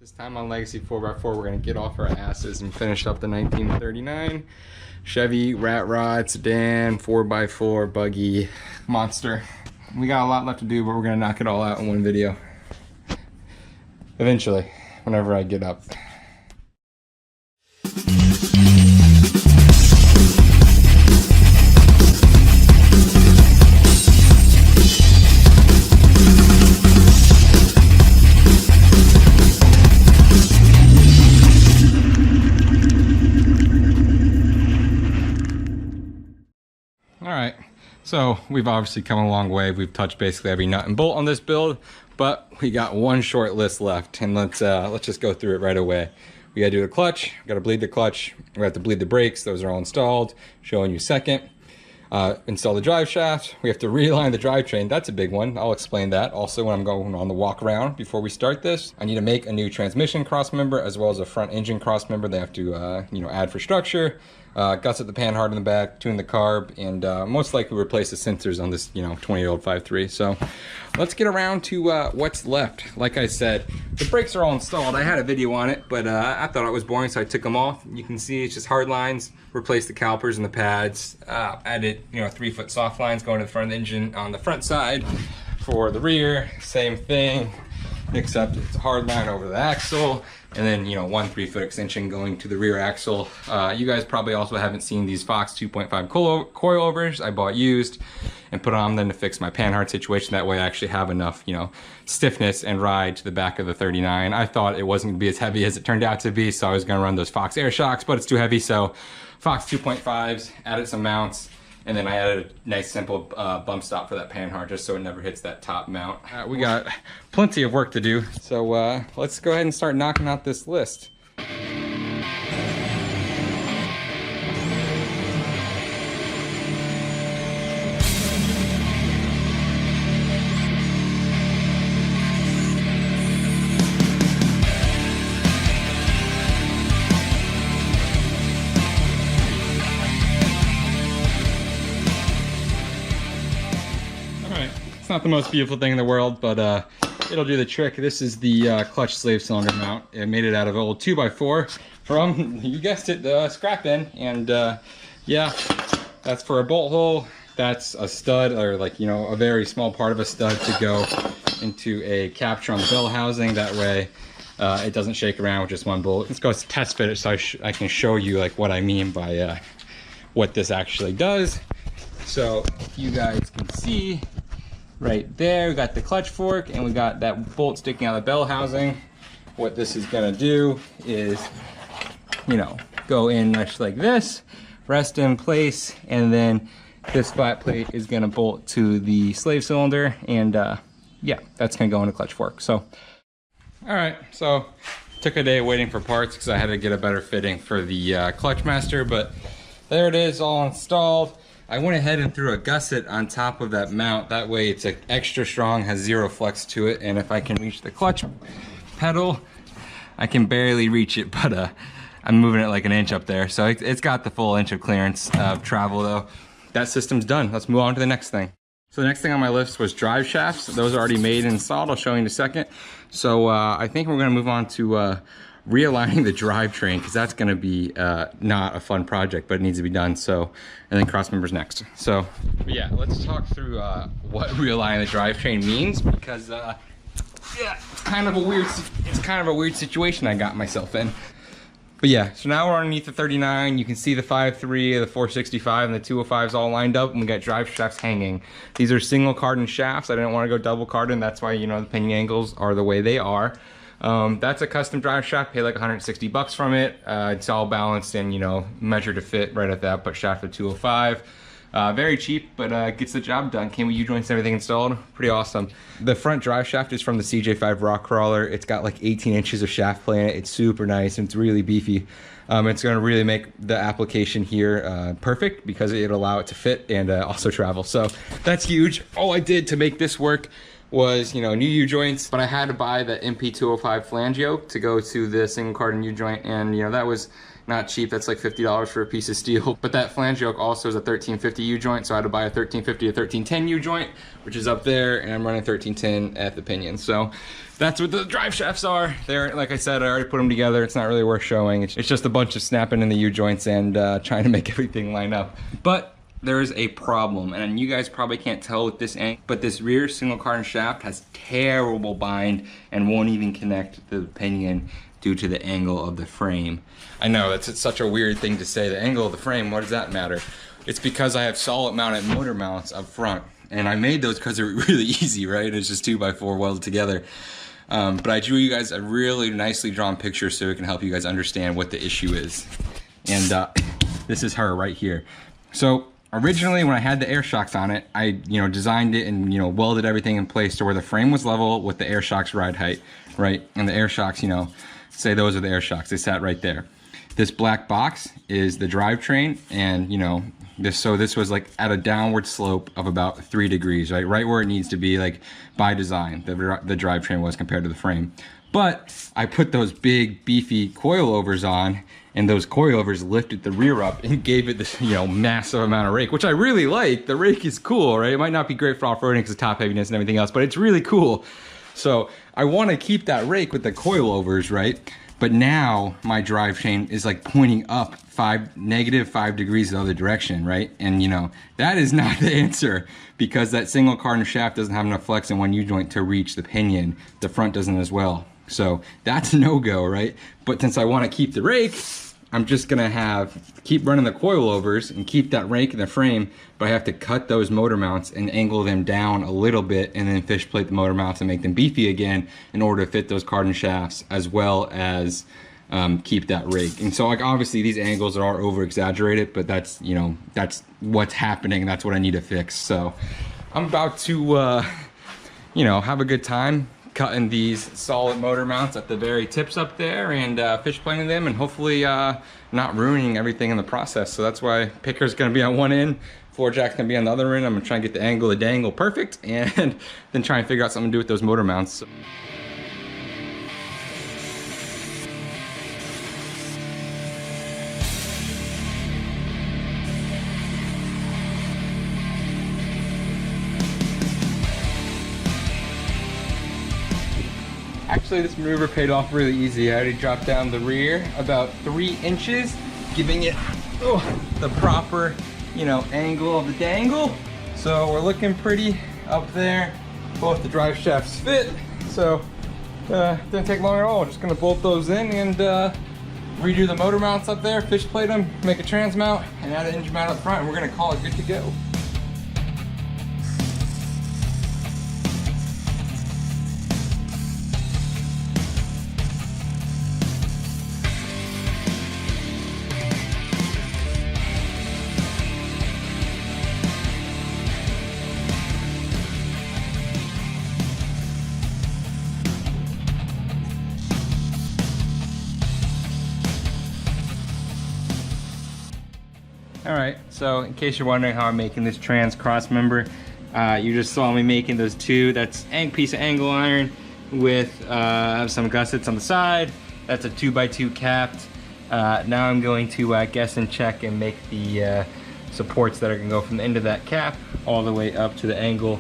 This time on Legacy 4x4, we're going to get off our asses and finish up the 1939 Chevy Rat Rod Sedan 4x4 buggy monster. We got a lot left to do, but we're going to knock it all out in one video. Eventually, whenever I get up. Alright, so we've obviously come a long way. We've touched basically every nut and bolt on this build, but we got one short list left, and let's just go through it right away. We gotta do the clutch, gotta bleed the clutch, we have to bleed the brakes, those are all installed, showing you second. Install the drive shaft, we have to realign the drivetrain, that's a big one, I'll explain that. Also, when I'm going on the walk around before we start this, I need to make a new transmission cross member as well as a front engine cross member they have to add for structure. Gusset the panhard in the back, tune the carb, and most likely replace the sensors on this 20-year-old 5.3. So let's get around to what's left. Like I said, the brakes are all installed. I had a video on it, but I thought it was boring, so I took them off. You can see it's just hard lines, replaced the calipers and the pads, added 3-foot soft lines going to the front engine on the front side. For the rear, same thing, except it's a hard line over the axle, and then one 3-foot extension going to the rear axle. You guys probably also haven't seen these Fox 2.5 coilovers I bought used and put on them to fix my panhard situation. That way I actually have enough stiffness and ride to the back of the 39. I thought it wasn't gonna be as heavy as it turned out to be, so I was gonna run those Fox air shocks, but it's too heavy, so Fox 2.5s, added some mounts, and then I added a nice simple bump stop for that panhard just so it never hits that top mount. We got plenty of work to do, so let's go ahead and start knocking out this list. It's not the most beautiful thing in the world, but it'll do the trick. This is the clutch slave cylinder mount. I made it out of old 2x4 from, you guessed it, the scrap bin. And yeah, that's for a bolt hole. That's a stud, or a very small part of a stud to go into a capture on the bell housing. That way it doesn't shake around with just one bolt. Let's go test fit it so I can show you what I mean by what this actually does. So you guys can see, right there, we got the clutch fork and we got that bolt sticking out of the bell housing. What this is gonna do is, go in much like this, rest in place, and then this flat plate is gonna bolt to the slave cylinder, and yeah, that's gonna go in the clutch fork. So, all right, so took a day waiting for parts because I had to get a better fitting for the clutch master, but there it is, all installed. I went ahead and threw a gusset on top of that mount. That way it's extra strong, has zero flex to it. And if I can reach the clutch pedal, I can barely reach it, but I'm moving it like an inch up there. So it's got the full inch of clearance of travel though. That system's done. Let's move on to the next thing. So the next thing on my list was drive shafts. Those are already made and installed. I'll show you in a second. So I think we're gonna move on to realigning the drivetrain, because that's going to be not a fun project, but it needs to be done. So, and then cross members next. So yeah, let's talk through what realigning the drivetrain means, because yeah, it's kind of a weird situation I got myself in. But yeah, so now we're underneath the 39. You can see the 5.3, the 465, and the 205s all lined up, and we got drive shafts hanging. These are single cardan shafts. I didn't want to go double cardan. That's why the pinion angles are the way they are. That's a custom drive shaft, pay like 160 bucks from it. It's all balanced and, measured to fit right at that, but shaft of 205. Very cheap, but gets the job done. Came with U-joints and everything installed. Pretty awesome. The front drive shaft is from the CJ5 Rock Crawler. It's got like 18 inches of shaft play in it. It's super nice and it's really beefy. It's going to really make the application here perfect, because it'll allow it to fit and also travel. So that's huge. All I did to make this work was, new U-joints, but I had to buy the MP205 flange yoke to go to the single cardan U-joint, and that was Not cheap, that's like $50 for a piece of steel. But that flange yoke also is a 1350 U-joint, so I had to buy a 1350 to 1310 U-joint, which is up there, and I'm running 1310 at the pinion. So that's what the drive shafts are. They're, like I said, I already put them together. It's not really worth showing. It's just a bunch of snapping in the U-joints and trying to make everything line up. But there is a problem, and you guys probably can't tell with this angle, but this rear single cardan shaft has terrible bind and won't even connect to the pinion due to the angle of the frame. I know, it's such a weird thing to say, the angle of the frame, what does that matter? It's because I have solid mounted motor mounts up front, and I made those because they're really easy, right? It's just 2x4 welded together. But I drew you guys a really nicely drawn picture so it can help you guys understand what the issue is. And this is her right here. So originally when I had the air shocks on it, I designed it and welded everything in place to where the frame was level with the air shocks ride height, right? And the air shocks, say those are the air shocks, they sat right there. This black box is the drivetrain, and this was like at a downward slope of about 3 degrees, right where it needs to be, like by design, the drivetrain was compared to the frame. But I put those big beefy coilovers on, and those coilovers lifted the rear up and gave it this massive amount of rake, which I really like. The rake is cool, right? It might not be great for off-roading because of top heaviness and everything else, but it's really cool. So I want to keep that rake with the coilovers, right? But now my drivetrain is like pointing up -5 degrees the other direction, right? And that is not the answer, because that single cardan shaft doesn't have enough flex in one U-joint to reach the pinion. The front doesn't as well. So that's a no-go, right? But since I want to keep the rake, I'm just gonna keep running the coilovers and keep that rake in the frame, but I have to cut those motor mounts and angle them down a little bit and then fish plate the motor mounts and make them beefy again in order to fit those cardan shafts, as well as keep that rake. And so, like, obviously these angles are over exaggerated, but that's that's what's happening. That's what I need to fix. So I'm about to have a good time cutting these solid motor mounts at the very tips up there and fish planing them, and hopefully not ruining everything in the process. So that's why picker's gonna be on one end, floor jack's gonna be on the other end. I'm gonna try and get the angle of the dangle perfect, and then try and figure out something to do with those motor mounts. Actually, this maneuver paid off really easy. I already dropped down the rear about 3 inches, giving it the proper, angle of the dangle. So we're looking pretty up there. Both the drive shafts fit, so didn't take long at all. Just gonna bolt those in and redo the motor mounts up there, fish plate them, make a trans mount, and add an hinge mount up front, and we're gonna call it good to go. Alright, so in case you're wondering how I'm making this trans cross member, you just saw me making those two. That's a piece of angle iron with some gussets on the side. That's a 2x2 capped. Now I'm going to guess and check and make the supports that are going to go from the end of that cap all the way up to the angle.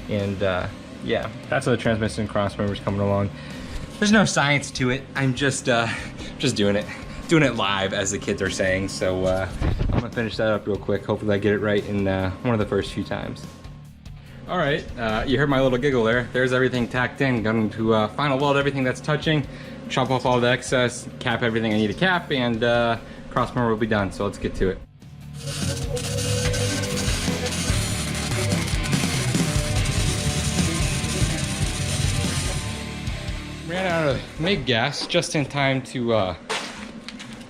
And yeah, that's how the transmission cross member is coming along. There's no science to it. I'm just doing it. Doing it live, as the kids are saying. So I'm gonna finish that up real quick. Hopefully I get it right in one of the first few times. All right, you heard my little giggle there. There's everything tacked in. Going to final weld everything that's touching, chop off all the excess, cap everything I need to cap, and cross member will be done. So let's get to it. Ran out of MIG gas just in time to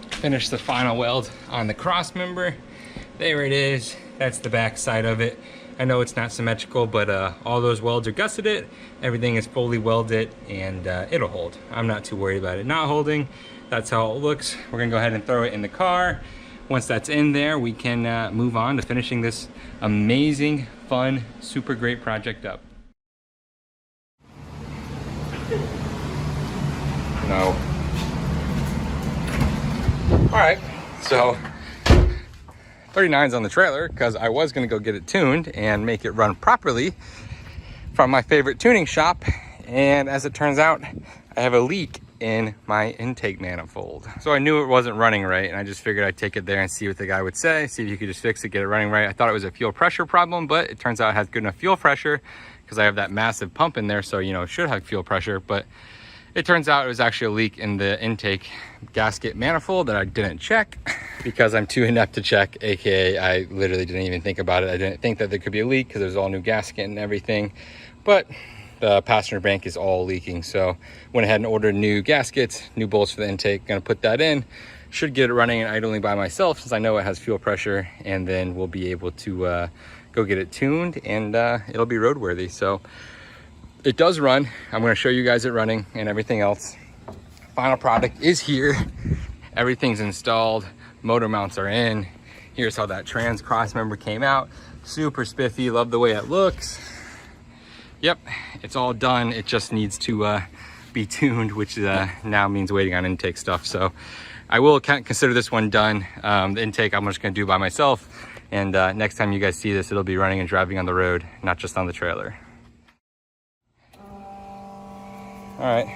finish the final weld on the cross member. There it is. That's the back side of it. I know it's not symmetrical, but all those welds are gusseted. Everything is fully welded, and it'll hold. I'm not too worried about it not holding. That's how it looks. We're gonna go ahead and throw it in the car. Once that's in there, we can move on to finishing this amazing, fun, super great project up. No. All right, So 39's on the trailer because I was gonna go get it tuned and make it run properly from my favorite tuning shop. And as it turns out, I have a leak in my intake manifold. So I knew it wasn't running right, and I just figured I'd take it there and see what the guy would say, see if you could just fix it, get it running right. I thought it was a fuel pressure problem, but it turns out it has good enough fuel pressure because I have that massive pump in there, so you know, it should have fuel pressure. But it turns out it was actually a leak in the intake gasket manifold that I didn't check because I'm too inept to check, aka I literally didn't even think about it. I didn't think that there could be a leak because there's all new gasket and everything, but the passenger bank is all leaking. So went ahead and ordered new gaskets, new bolts for the intake. Gonna put that in, should get it running and idling by myself since I know it has fuel pressure, and then we'll be able to go get it tuned, and it'll be roadworthy. So it does run. I'm going to show you guys it running and everything else. Final product is here. Everything's installed. Motor mounts are in. Here's how that trans cross member came out. Super spiffy. Love the way it looks. Yep, it's all done. It just needs to be tuned, which now means waiting on intake stuff. So I will consider this one done. The intake I'm just going to do by myself. And next time you guys see this, it'll be running and driving on the road, not just on the trailer. All right,